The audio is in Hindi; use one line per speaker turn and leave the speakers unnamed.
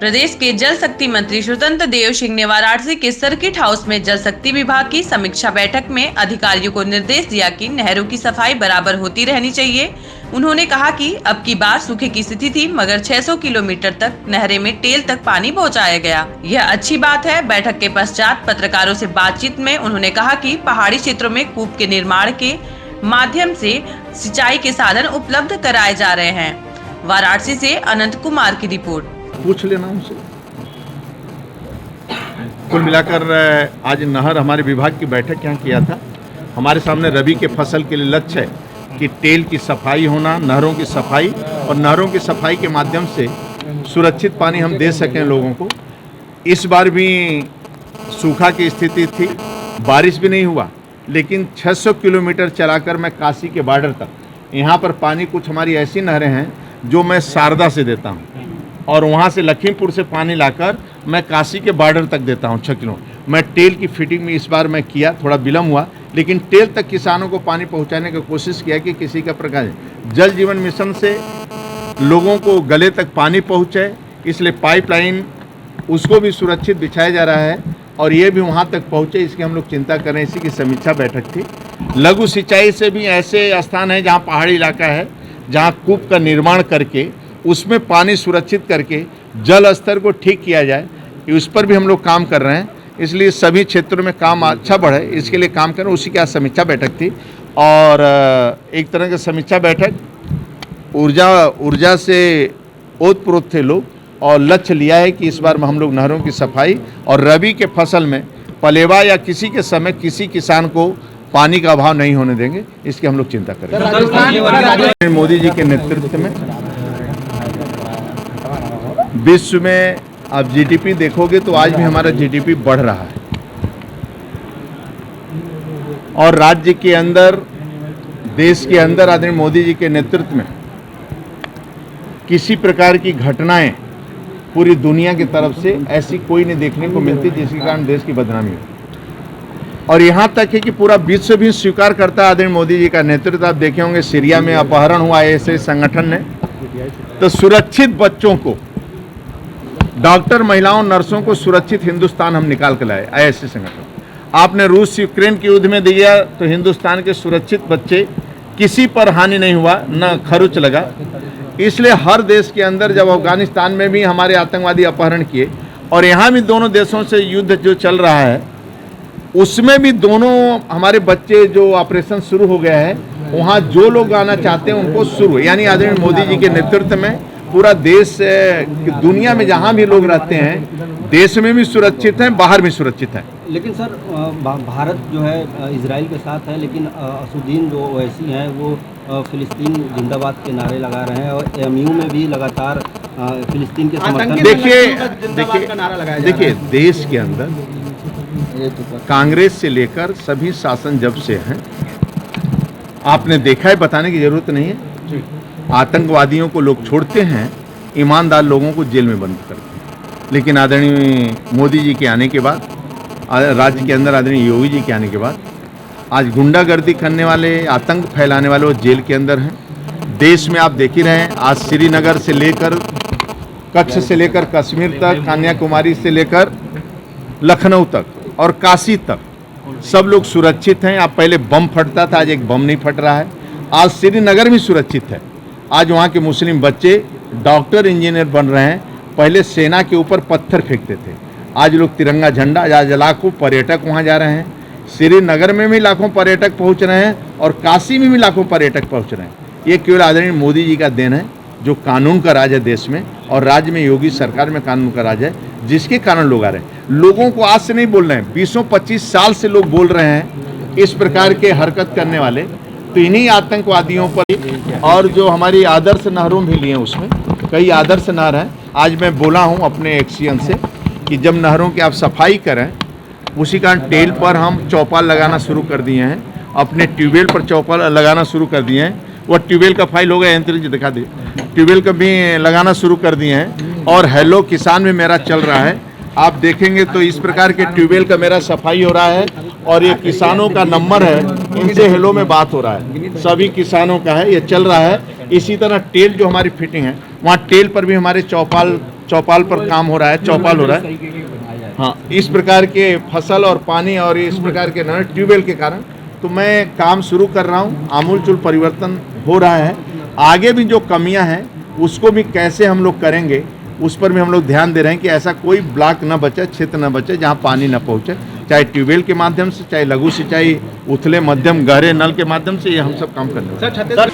प्रदेश के जल शक्ति मंत्री स्वतंत्र देव सिंह ने वाराणसी के सर्किट हाउस में जल शक्ति विभाग की समीक्षा बैठक में अधिकारियों को निर्देश दिया कि नहरों की सफाई बराबर होती रहनी चाहिए। उन्होंने कहा कि अब की बार सूखे की स्थिति थी, मगर 600 किलोमीटर तक नहरें में टेल तक पानी पहुंचाया गया। यह अच्छी बात है। बैठक के पश्चात पत्रकारों से बातचीत में उन्होंने कहा कि पहाड़ी क्षेत्रों में कूप के निर्माण के माध्यम से सिंचाई के साधन उपलब्ध कराए जा रहे हैं। वाराणसी से अनंत कुमार की रिपोर्ट।
पूछ लेना उनसे। कुल मिलाकर आज नहर हमारे विभाग की बैठक यहाँ किया था। हमारे सामने रबी के फसल के लिए लक्ष्य है कि टेल की सफाई होना, नहरों की सफाई, और नहरों की सफाई के माध्यम से सुरक्षित पानी हम दे सकें लोगों को। इस बार भी सूखा की स्थिति थी, बारिश भी नहीं हुआ, लेकिन 600 किलोमीटर चलाकर मैं काशी के बॉर्डर तक, यहाँ पर पानी कुछ हमारी ऐसी नहरें हैं जो मैं शारदा से देता हूँ, और वहाँ से लखीमपुर से पानी लाकर मैं काशी के बॉर्डर तक देता हूँ 6 किलो। मैं टेल की फिटिंग में इस बार मैं किया, थोड़ा विलम्ब हुआ, लेकिन टेल तक किसानों को पानी पहुँचाने की कोशिश किया कि किसी का प्रकार जल जीवन मिशन से लोगों को गले तक पानी पहुँचे, इसलिए पाइपलाइन उसको भी सुरक्षित बिछाया जा रहा है और ये भी वहाँ तक पहुँचे, इसकी हम लोग चिंता कर रहे हैं। इसी की समीक्षा बैठक थी। लघु सिंचाई से भी ऐसे स्थान है जहाँ पहाड़ी इलाका है, जहाँ कूप का निर्माण करके उसमें पानी सुरक्षित करके जल स्तर को ठीक किया जाए, उस पर भी हम लोग काम कर रहे हैं। इसलिए सभी क्षेत्रों में काम अच्छा बढ़े, इसके लिए काम कर रहे हैं। उसी की समीक्षा बैठक थी, और एक तरह की समीक्षा बैठक ऊर्जा से ओतप्रोत थे लोग, और लक्ष्य लिया है कि इस बार हम लोग नहरों की सफाई और रबी के फसल में पलेवा या किसी के समय किसी किसान को पानी का अभाव नहीं होने देंगे, इसकी हम लोग चिंता करेंगे। मोदी जी के नेतृत्व में विश्व में आप जीडीपी देखोगे तो आज भी हमारा जीडीपी बढ़ रहा है, और राज्य के अंदर, देश के अंदर आदरणीय मोदी जी के नेतृत्व में किसी प्रकार की घटनाएं पूरी दुनिया की तरफ से ऐसी कोई नहीं देखने को मिलती जिसके कारण देश की बदनामी हो। और यहाँ तक है कि पूरा विश्व भी स्वीकार करता है आदरणीय मोदी जी का नेतृत्व। आप देखे होंगे सीरिया में अपहरण हुआ ऐसे संगठन ने, तो सुरक्षित बच्चों को, डॉक्टर, महिलाओं, नर्सों को सुरक्षित हिंदुस्तान हम निकाल कर लाए, ऐसे संगठन। आपने रूस यूक्रेन के युद्ध में दिया तो हिंदुस्तान के सुरक्षित बच्चे, किसी पर हानि नहीं हुआ, न खर्च लगा। इसलिए हर देश के अंदर, जब अफगानिस्तान में भी हमारे आतंकवादी अपहरण किए, और यहाँ भी दोनों देशों से युद्ध जो चल रहा है, उसमें भी दोनों हमारे बच्चे जो ऑपरेशन शुरू हो गया है, वहाँ जो लोग आना चाहते हैं उनको शुरू, यानी आदरणीय मोदी जी के नेतृत्व में पूरा देश, दुनिया में जहाँ भी लोग रहते हैं, देश में भी सुरक्षित हैं, बाहर भी सुरक्षित हैं।
लेकिन सर, भारत जो है इजराइल के साथ है, लेकिन असुद्दीन जो ओवैसी हैं वो फिलिस्तीन जिंदाबाद के नारे लगा रहे हैं, और एएमयू में भी लगातार फिलिस्तीन के समर्थन।
देखिए देश के अंदर कांग्रेस से लेकर सभी शासन जब से हैं, आपने देखा है, बताने की जरूरत नहीं है। आतंकवादियों को लोग छोड़ते हैं, ईमानदार लोगों को जेल में बंद करते हैं। लेकिन आदरणीय मोदी जी के आने के बाद, राज्य के अंदर आदरणीय योगी जी के आने के बाद, आज गुंडागर्दी करने वाले, आतंक फैलाने वाले वो जेल के अंदर हैं। देश में आप देख ही रहे हैं, आज श्रीनगर से लेकर, कच्छ से लेकर कश्मीर तक, कन्याकुमारी से लेकर लखनऊ तक और काशी तक सब लोग सुरक्षित हैं। अब पहले बम फटता था, आज एक बम नहीं फट रहा है। आज श्रीनगर भी सुरक्षित है। आज वहाँ के मुस्लिम बच्चे डॉक्टर, इंजीनियर बन रहे हैं। पहले सेना के ऊपर पत्थर फेंकते थे, आज लोग तिरंगा झंडा, आज लाखों पर्यटक वहाँ जा रहे हैं। श्रीनगर में भी लाखों पर्यटक पहुँच रहे हैं, और काशी में भी लाखों पर्यटक पहुँच रहे हैं। ये केवल आदरणीय मोदी जी का देन है, जो कानून का राज है देश में, और राज्य में योगी सरकार में कानून का राज है, जिसके कारण लोग आ रहे हैं। लोगों को आज से नहीं बोल रहे हैं, 20-25 साल से लोग बोल रहे हैं इस प्रकार के हरकत करने वाले। तो इन्हीं आतंकवादियों पर, और जो हमारी आदर्श नहरों भी लिए, उसमें कई आदर्श नहर हैं। आज मैं बोला हूं अपने एक्सीएन से कि जब नहरों की आप सफाई करें, उसी कारण टेल पर हम चौपाल लगाना शुरू कर दिए हैं, अपने ट्यूबवेल पर चौपाल लगाना शुरू कर दिए हैं। वह ट्यूबवेल का फाइल होगा, यंत्र जी दिखा दे, ट्यूबवेल का भी लगाना शुरू कर दिए हैं, और हेलो किसान में मेरा चल रहा है। आप देखेंगे तो इस प्रकार के ट्यूबवेल का मेरा सफाई हो रहा है, और ये किसानों का नंबर है, इनसे हेलो में बात हो रहा है, सभी किसानों का है, ये चल रहा है। इसी तरह टेल जो हमारी फिटिंग है, वहाँ टेल पर भी हमारे चौपाल चौपाल पर काम हो रहा है, चौपाल हो रहा है। हाँ, इस प्रकार के फसल और पानी और इस प्रकार के नल ट्यूबवेल के कारण तो मैं काम शुरू कर रहा हूँ, आमूलचूल परिवर्तन हो रहा है। आगे भी जो कमियां हैं उसको भी कैसे हम लोग करेंगे उस पर भी हम लोग ध्यान दे रहे हैं कि ऐसा कोई ब्लॉक न बचे, क्षेत्र न बचे जहाँ पानी न पहुँचे, चाहे ट्यूबवेल के माध्यम से, चाहे लघु सिंचाई, उथले मध्यम गहरे नल के माध्यम से, ये हम सब काम कर रहे हैं।